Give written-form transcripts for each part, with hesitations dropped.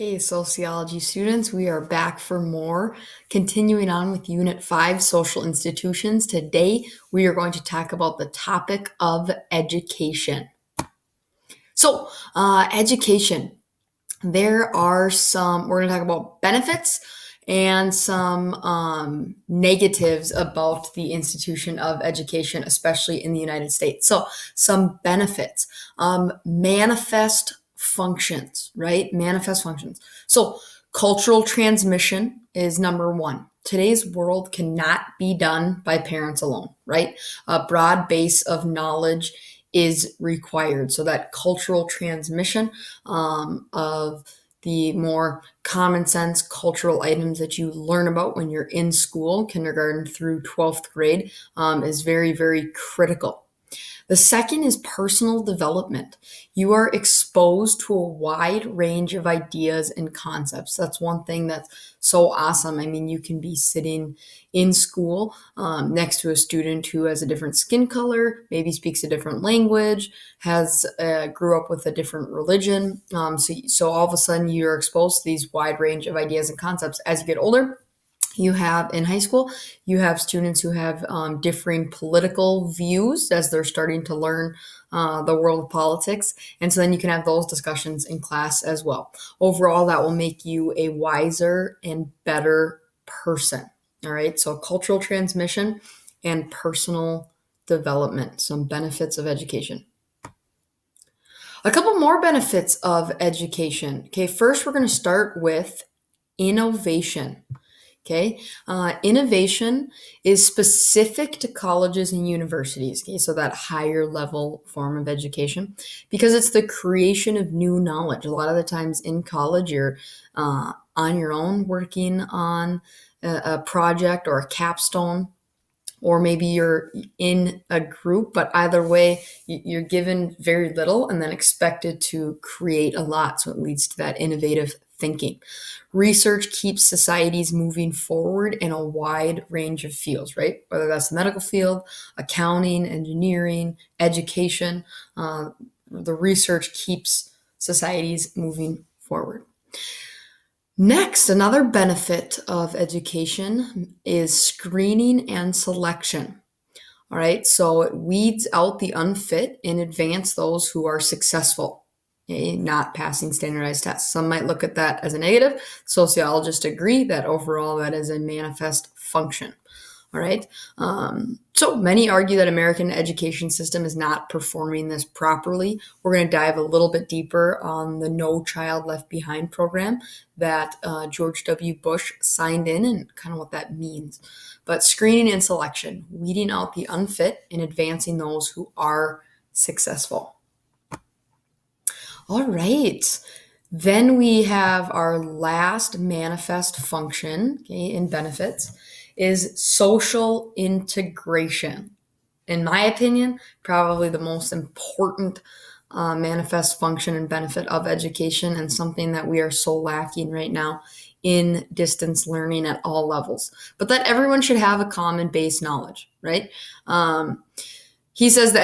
Hey, sociology students, we are back for more. Continuing on with Unit 5, Social Institutions. Today, we are going to talk about the topic of education. Education. We're going to talk about benefits and some negatives about the institution of education, especially in the United States. So, some benefits, manifest functions, right? Manifest functions. So, cultural transmission is number one. Today's world cannot be done by parents alone, right? A broad base of knowledge is required. So that cultural transmission of the more common sense cultural items that you learn about when you're in school, kindergarten through 12th grade, is very, very critical. The second is personal development. You are exposed to a wide range of ideas and concepts. That's one thing that's so awesome. I mean, you can be sitting in school next to a student who has a different skin color, maybe speaks a different language, has grew up with a different religion. So all of a sudden, you're exposed to these wide range of ideas and concepts. As you get older, you have in high school, you have students who have differing political views as they're starting to learn the world of politics. And so then you can have those discussions in class as well. Overall, that will make you a wiser and better person. All right. So cultural transmission and personal development, some benefits of education. A couple more benefits of education. Okay. First, we're going to start with innovation. Okay, innovation is specific to colleges and universities. Okay, so that higher level form of education, because it's the creation of new knowledge. A lot of the times in college, you're on your own working on a project or a capstone, or maybe you're in a group, but either way, you're given very little and then expected to create a lot. So it leads to that innovative thinking. Research keeps societies moving forward in a wide range of fields, right? Whether that's the medical field, accounting, engineering, education, the research keeps societies moving forward. Next, another benefit of education is screening and selection. All right, so it weeds out the unfit and advance those who are successful, not passing standardized tests. Some might look at that as a negative. Sociologists agree that overall that is a manifest function. All right. So many argue that American education system is not performing this properly. We're going to dive a little bit deeper on the No Child Left Behind program that George W. Bush signed in and kind of what that means. But screening and selection, weeding out the unfit and advancing those who are successful. All right. Then we have our last manifest function, okay, in benefits, is social integration. In my opinion, probably the most important manifest function and benefit of education, and something that we are so lacking right now in distance learning at all levels. But that everyone should have a common base knowledge, right? He says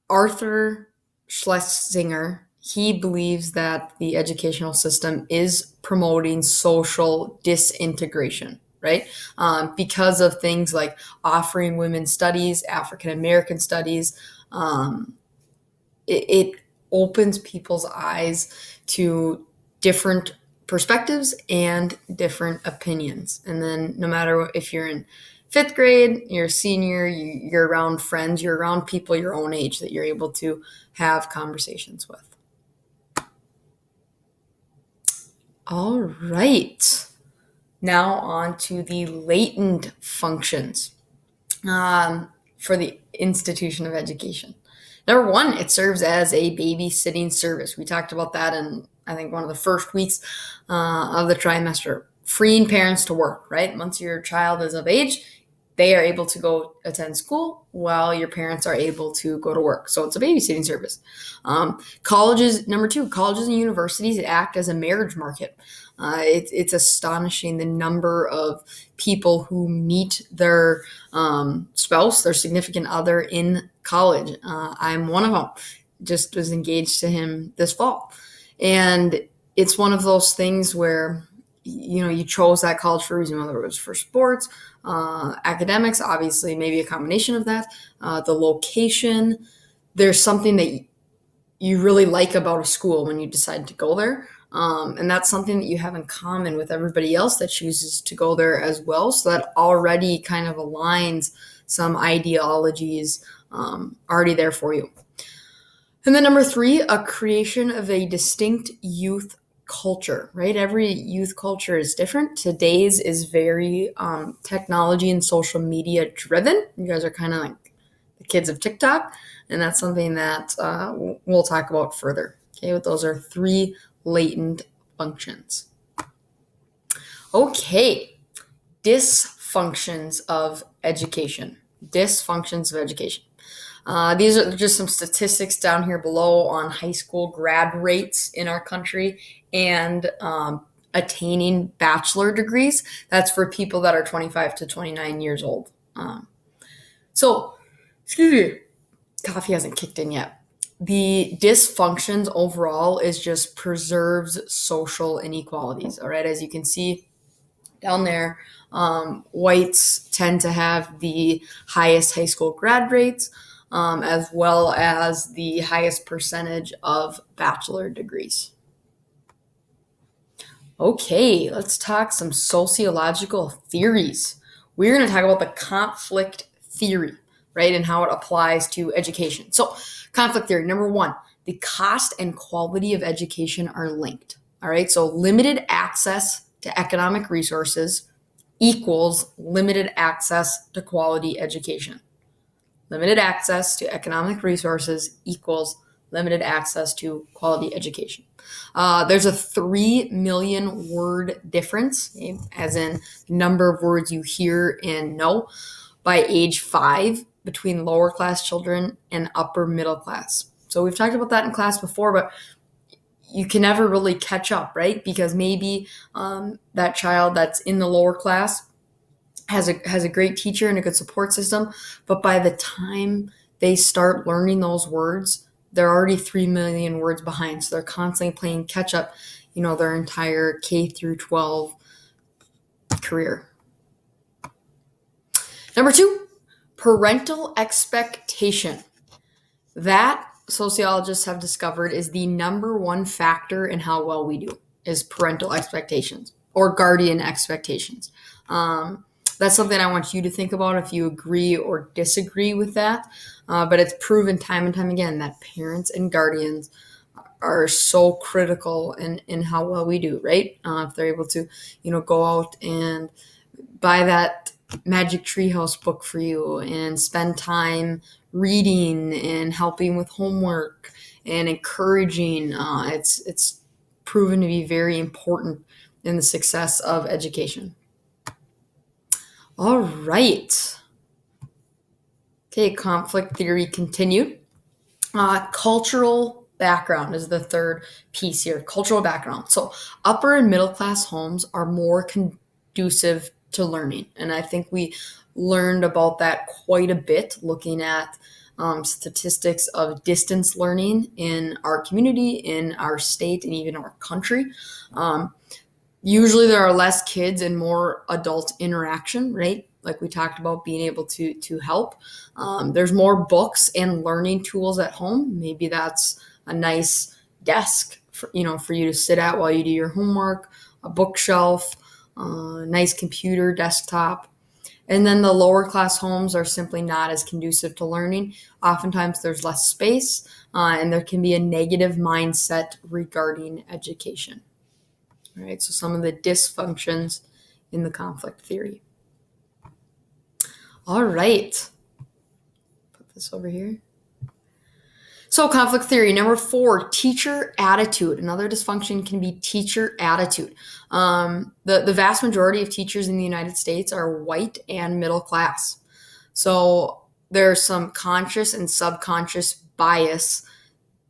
Arthur Schlesinger, he believes that the educational system is promoting social disintegration, right? Because of things like offering women's studies, African American studies. It opens people's eyes to different perspectives and different opinions. And then no matter if you're in fifth grade, you're a senior, you're around friends, you're around people your own age that you're able to have conversations with. All right. Now on to the latent functions for the institution of education. Number one, it serves as a babysitting service. We talked about that in, I think, one of the first weeks of the trimester. Freeing parents to work, right? Once your child is of age, they are able to go attend school while your parents are able to go to work. So it's a babysitting service. Colleges, number two, colleges and universities act as a marriage market. It's astonishing the number of people who meet their spouse, their significant other in college. I'm one of them. Just was engaged to him this fall. And it's one of those things where, you chose that college for a reason, whether it was for sports, academics, obviously, maybe a combination of that, the location. There's something that you really like about a school when you decide to go there. And that's something that you have in common with everybody else that chooses to go there as well. So that already kind of aligns some ideologies already there for you. And then number 3, a creation of a distinct youth culture, right? Every youth culture is different. Today's is very technology and social media driven. You guys are kind of like the kids of TikTok, and that's something that we'll talk about further. Okay, but those are 3 latent functions. Okay, dysfunctions of education. Dysfunctions of education. These are just some statistics down here below on high school grad rates in our country and attaining bachelor degrees. That's for people that are 25 to 29 years old. Excuse me, coffee hasn't kicked in yet. The dysfunctions overall is just preserves social inequalities. All right, as you can see down there, whites tend to have the highest high school grad rates, as well as the highest percentage of bachelor degrees. Okay, let's talk some sociological theories. We're going to talk about the conflict theory, right, and how it applies to education. So, conflict theory, number 1, the cost and quality of education are linked. All right, so limited access to economic resources equals limited access to quality education. Limited access to economic resources equals limited access to quality education. There's a 3 million word difference, okay, as in number of words you hear and know, by age 5 between lower class children and upper middle class. So we've talked about that in class before, but you can never really catch up, right? Because maybe that child that's in the lower class has a great teacher and a good support system, but by the time they start learning those words, they're already 3 million words behind. So they're constantly playing catch up, their entire K through 12 career. Number 2, parental expectation. That sociologists have discovered is the number 1 factor in how well we do, is parental expectations or guardian expectations. That's something I want you to think about if you agree or disagree with that. But it's proven time and time again that parents and guardians are so critical in how well we do, right? If they're able to, go out and buy that Magic Treehouse book for you and spend time reading and helping with homework and encouraging, it's proven to be very important in the success of education. All right. Okay, conflict theory continued. Cultural background is the third piece here. Cultural background. So upper and middle class homes are more conducive to learning. And I think we learned about that quite a bit looking at statistics of distance learning in our community, in our state, and even our country. Usually there are less kids and more adult interaction, right? Like we talked about, being able to help. There's more books and learning tools at home. Maybe that's a nice desk for you to sit at while you do your homework, a bookshelf, nice computer, desktop. And then the lower class homes are simply not as conducive to learning. Oftentimes there's less space, and there can be a negative mindset regarding education. All right, so some of the dysfunctions in the conflict theory. All right, put this over here. So conflict theory, number 4, teacher attitude. Another dysfunction can be teacher attitude. The vast majority of teachers in the United States are white and middle class. So there's some conscious and subconscious bias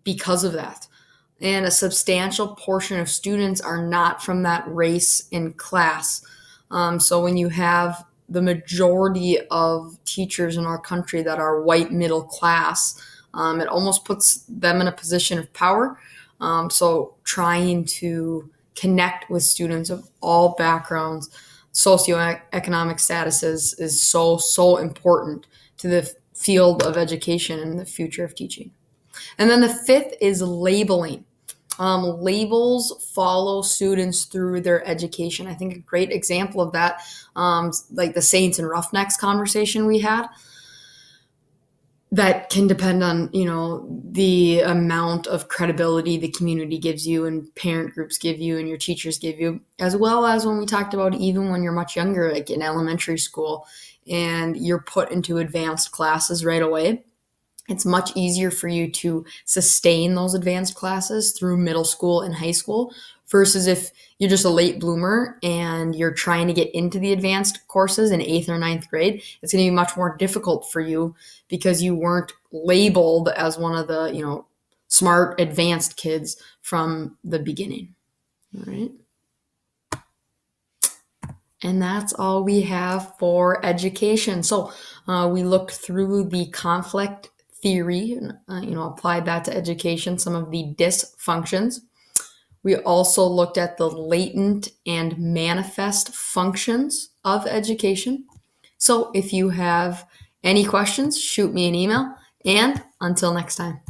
because of that. And a substantial portion of students are not from that race in class. So when you have the majority of teachers in our country that are white middle class, it almost puts them in a position of power. So trying to connect with students of all backgrounds, socioeconomic statuses is so important to the field of education and the future of teaching. And then the fifth is labeling. Labels follow students through their education. I think a great example of that, like the Saints and Roughnecks conversation we had, that can depend on, the amount of credibility the community gives you and parent groups give you and your teachers give you, as well as when we talked about even when you're much younger, like in elementary school, and you're put into advanced classes right away. It's much easier for you to sustain those advanced classes through middle school and high school versus if you're just a late bloomer and you're trying to get into the advanced courses in eighth or ninth grade. It's going to be much more difficult for you because you weren't labeled as one of the, smart advanced kids from the beginning. All right. And that's all we have for education. So we looked through the conflict theory, applied that to education, some of the dysfunctions. We also looked at the latent and manifest functions of education. So if you have any questions, shoot me an email. And until next time.